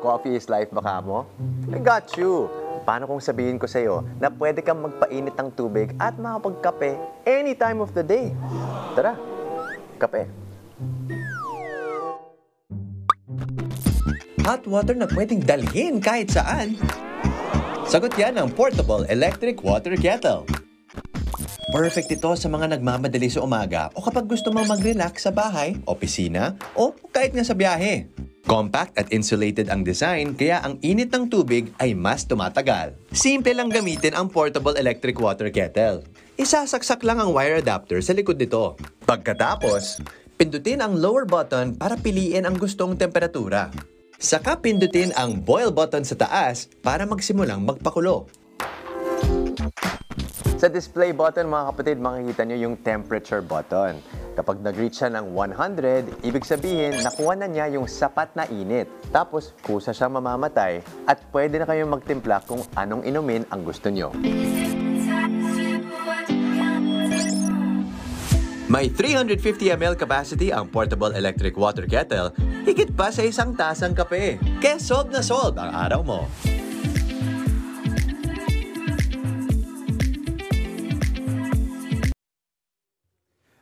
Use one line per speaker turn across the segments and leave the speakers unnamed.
coffee is life baka mo? I got you! Paano kung sabihin ko sa'yo na pwede kang magpainit ng tubig at makapagkape any time of the day? Tara, kape.
Hot water na pwedeng dalhin kahit saan. Sagot yan ng Portable Electric Water Kettle. Perfect ito sa mga nagmamadali sa umaga o kapag gusto mong mag-relax sa bahay, opisina, o kahit nga sa biyahe. Compact at insulated ang design kaya ang init ng tubig ay mas tumatagal. Simple lang gamitin ang Portable Electric Water Kettle. Isasaksak lang ang wire adapter sa likod nito. Pagkatapos, pindutin ang lower button para piliin ang gustong temperatura. Saka pindutin ang boil button sa taas para magsimulang magpakulo.
Sa display button, mga kapatid, makikita nyo yung temperature button. Kapag nag-reach siya ng 100, ibig sabihin, nakuha na niya yung sapat na init. Tapos, kusa siyang mamamatay at pwede na kayong magtimpla kung anong inumin ang gusto nyo.
May 350 ml capacity ang Portable Electric Water Kettle, higit pa sa isang tasang kape. Kaya solve na solve ang araw mo.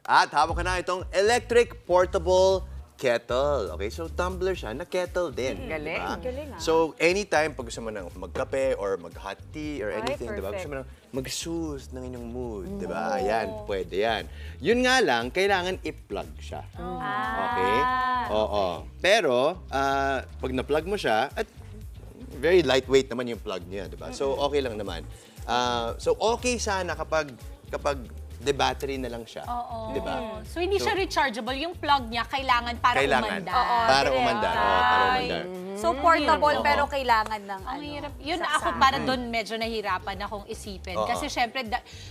At hawak ka na itong electric portable kettle. Okay, so tumbler siya, na kettle din.
Galing.
Diba?
Galing, ah.
So, anytime pag gusto mo nang magkape or mag-hot tea or
Ay,
anything, diba?
perfect.
Gusto mo nang mag-soothe ng inyong mood, diba? Ayan, pwede yan. Yun nga lang, kailangan i-plug siya. Okay? Oo. Pero, pag na-plug mo siya, at very lightweight naman yung plug niya, diba? So, okay lang naman. So, okay sana kapag the battery na lang siya.
Oo.
Diba?
So, hindi siya rechargeable. Yung plug niya, kailangan para umandar.
Para umandar. Oo, para umandar.
So, portable pero kailangan ng
Ang hirap. Yun
saksakan.
ako para doon medyo nahirapan akong isipin.
Oo.
Kasi syempre,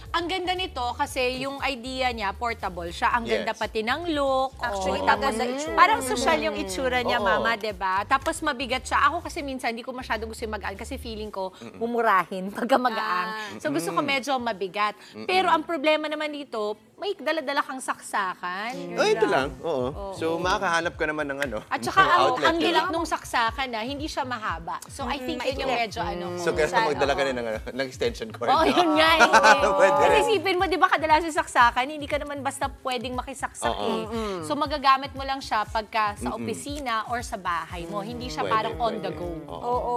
ang ganda nito kasi yung idea niya, portable siya. Ang ganda
Yes.
pati ng look.
Actually,
Tapos,
maganda itsura.
parang social yung itsura niya,
Oo.
mama, diba? Tapos mabigat siya. Ako kasi minsan, hindi ko masyado gusto yung magaan kasi feeling ko, mumurahin pagka magaang. So gusto ko medyo mabigat. Pero ang problema naman dito, may dala-dala kang saksakan.
Oh, ito lang. Oo. So, makakahanap ka naman ng ano.
At saka
outlet,
ang
diba?
hilak nung saksakan na, hindi siya mahaba. So I think yun yung medyo ano.
So, kaya magdala ka rin ng extension cord.
Oo, yun nga eh.
Pwede
Kasi
rin.
isipin mo, di ba kadalasan sa saksakan, hindi ka naman basta pwedeng makisaksak eh. So magagamit mo lang siya pagka sa opisina or sa bahay mo. Hindi siya
Pwede,
parang on
pwede.
the go.
Oo.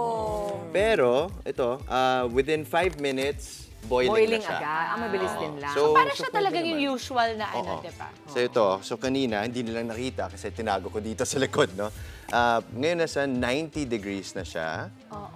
Pero, ito, within 5 minutes, boiling na siya.
agad. Ang mabilis din lang.
So,
Para siya
pwede
talagang
naman.
yung usual na ano,
Oo.
di ba?
So ito, so kanina, hindi nilang nakita kasi tinago ko dito sa likod, no? Ngayon nasa 90 degrees na siya.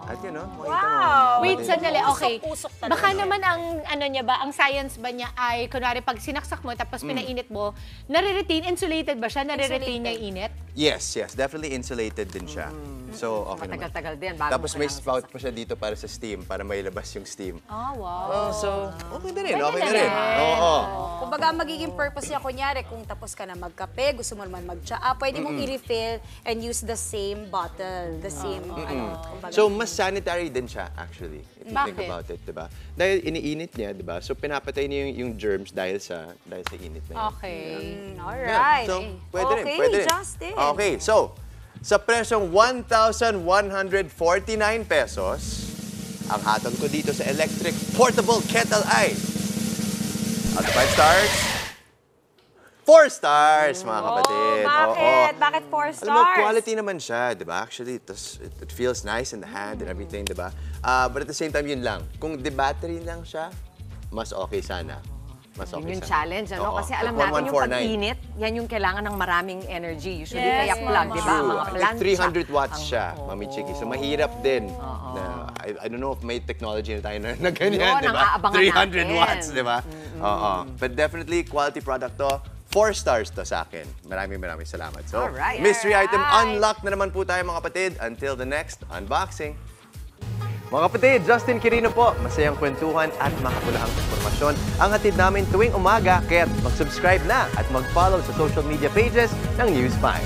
At yun, no? Makita mo.
Wait, sandali. Okay.
Usok-usok talaga.
Baka naman ang ano niya ba, ang science ba niya ay, kunwari pag sinaksak mo tapos pinainit mo, nare-retain, insulated ba siya? Nare-retain niya yung init?
Yes, definitely insulated din siya. So, okay naman.
Matagal-tagal din. Bago
Tapos
mo
may
kailangan
spout pa siya dito para sa steam, para mailabas yung steam.
Oh, wow.
So, okay na rin,
Pwede
okay
na
na rin.
rin.
Oo.
Kumbaga, magiging purpose niya, kunyari, kung tapos ka na magkape, gusto mo naman mag-tsaa, pwede mong i-refill and use the same bottle, the same, ano, kumbaga.
So, mas sanitary din siya, actually. If you think
Bakit?
about it, diba? Dahil iniinit niya, diba? So, pinapatay niya yung germs dahil sa init na yun.
Okay.
Alright.
So, pwede rin,
Okay,
pwede rin.
Justin.
Okay, so, sa presyong 1,149 pesos, ang hatol ko dito sa electric portable kettle ay, out of 5 stars, 4 stars, mga kapatid.
Bakit? Bakit 4 stars?
Alam mo, quality naman siya, di ba? Actually, it feels nice in the hand and everything, di ba? But at the same time, yun lang. Kung the battery lang siya, mas okay sana. Mas okay
Yun yung
sana.
challenge, ano?
Oo.
Kasi alam
Like
natin yung
1149.
pag-init, yan yung kailangan ng maraming energy. Usually,
Yes,
kaya plug, di ba?
True.
Mga
I think
plancha.
300 watts siya, Mami Chiki. So, mahirap din. Na, I don't know if may technology na tayo na ganyan,
Yun,
di
ang
ba?
aabangan
300
natin.
watts, di ba? Oo. But definitely, quality product to. 4 stars to sa akin. Maraming salamat. So,
Alright.
mystery item unlocked na naman po tayo, mga kapatid. Until the next unboxing. Mga kapatid, Justin Quirino po. Masayang kwentuhan at makapulahang informasyon ang hatid namin tuwing umaga. Kaya mag-subscribe na at mag-follow sa social media pages ng News 5.